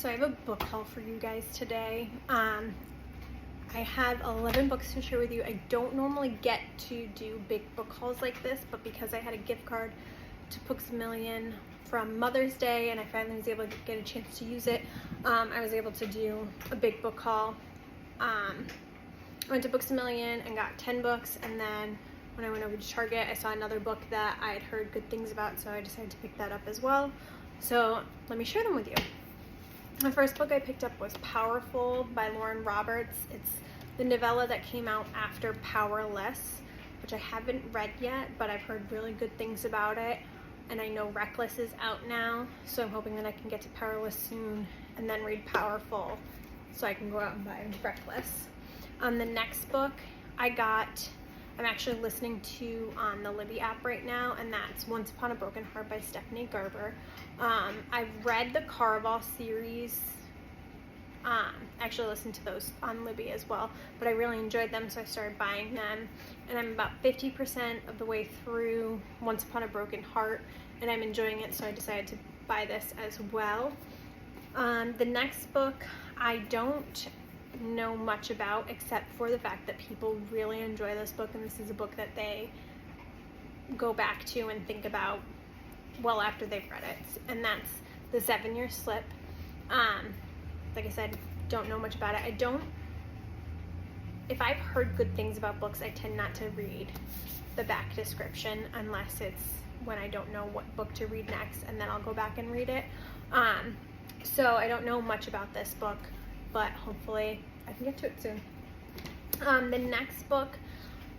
So I have a book haul for you guys today. I have 11 books to share with you. I don't normally get to do big book hauls like this, but because I had a gift card to Books A Million from Mother's Day and I finally was able to get a chance to use it, I was able to do a big book haul. I went to Books A Million and got 10 books, and then when I went over to Target, I saw another book that I had heard good things about, so I decided to pick that up as well. So let me share them with you. The first book I picked up was Powerful by Lauren Roberts. It's the novella that came out after Powerless, which I haven't read yet, but I've heard really good things about it. And I know Reckless is out now, so I'm hoping that I can get to Powerless soon and then read Powerful so I can go out and buy Reckless. The next book I'm actually listening to on the Libby app right now, and that's Once Upon a Broken Heart by Stephanie Gerber. I've read the Caraval series. Actually listened to those on Libby as well, but I really enjoyed them, so I started buying them. And I'm about 50% of the way through Once Upon a Broken Heart, and I'm enjoying it, so I decided to buy this as well. The next book I don't know much about, except for the fact that people really enjoy this book, and this is a book that they go back to and think about well after they've read it, and that's The 7-Year Slip. Like I said, don't know much about it. If I've heard good things about books, I tend not to read the back description unless it's when I don't know what book to read next, and then I'll go back and read it. So I don't know much about this book, but hopefully I can get to it soon. The next book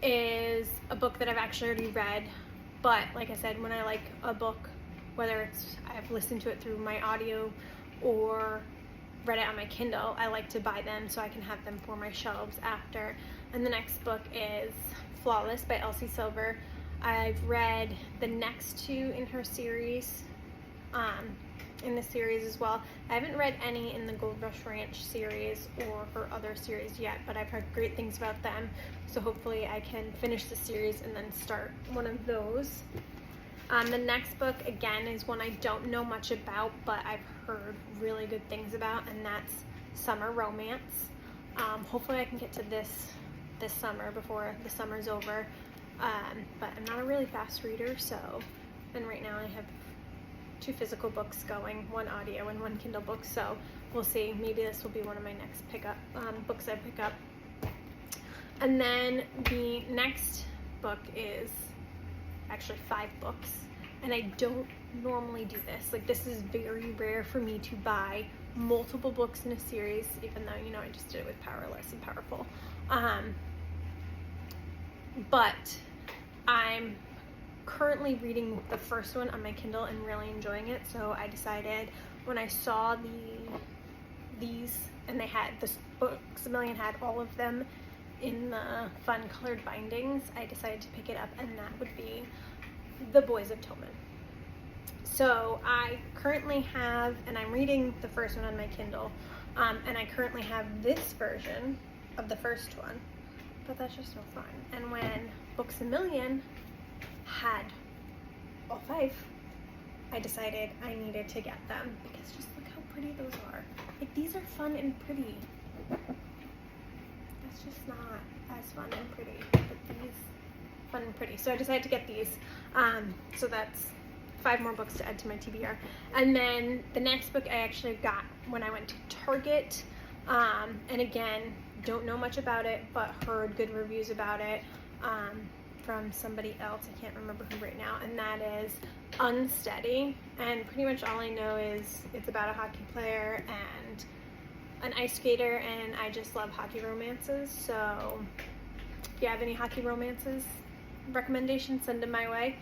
is a book that I've actually already read, but like I said, when I like a book, whether I've listened to it through my audio or read it on my Kindle, I like to buy them so I can have them for my shelves after. And the next book is Flawless by Elsie Silver. I've read the next two in her series, in the series as well. I haven't read any in the Gold Rush Ranch series or her other series yet, but I've heard great things about them, so hopefully I can finish the series and then start one of those. The next book, again, is one I don't know much about, but I've heard really good things about, and that's Summer Romance. Hopefully I can get to this summer before the summer's over, but I'm not a really fast reader, and right now I have 2 physical books going, 1 audio and 1 Kindle book, so we'll see. Maybe this will be one of my next books I pick up. And then the next book is actually 5 books, and I don't normally do this. Like, this is very rare for me to buy multiple books in a series, even though, I just did it with Powerless and Powerful. But I'm currently reading the first one on my Kindle and really enjoying it, so I decided when I saw these, and they had, this Books A Million had all of them in the fun colored bindings, I decided to pick it up, and that would be The Boys of Tillman. So I currently have, and I'm reading the first one on my Kindle, and I currently have this version of the first one, but that's just no fun. And when Books A Million had all 5, I decided I needed to get them, because just look how pretty those are. Like, these are fun and pretty. That's just not as fun and pretty, but these fun and pretty. So I decided to get these. So that's 5 more books to add to my TBR. And then the next book I actually got when I went to Target, and again, don't know much about it, but heard good reviews about it from somebody else. I can't remember who right now, and that is Unsteady. And pretty much all I know is it's about a hockey player and an ice skater, and I just love hockey romances, so if you have any hockey romances recommendations, send them my way.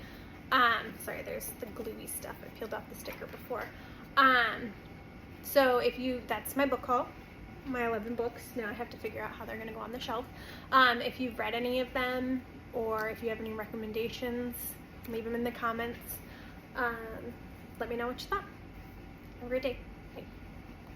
Sorry, there's the gluey stuff. I peeled off the sticker before. So that's my book haul, my 11 books. Now I have to figure out how they're gonna go on the shelf. If you've read any of them, or if you have any recommendations, leave them in the comments. Let me know what you thought. Have a great day.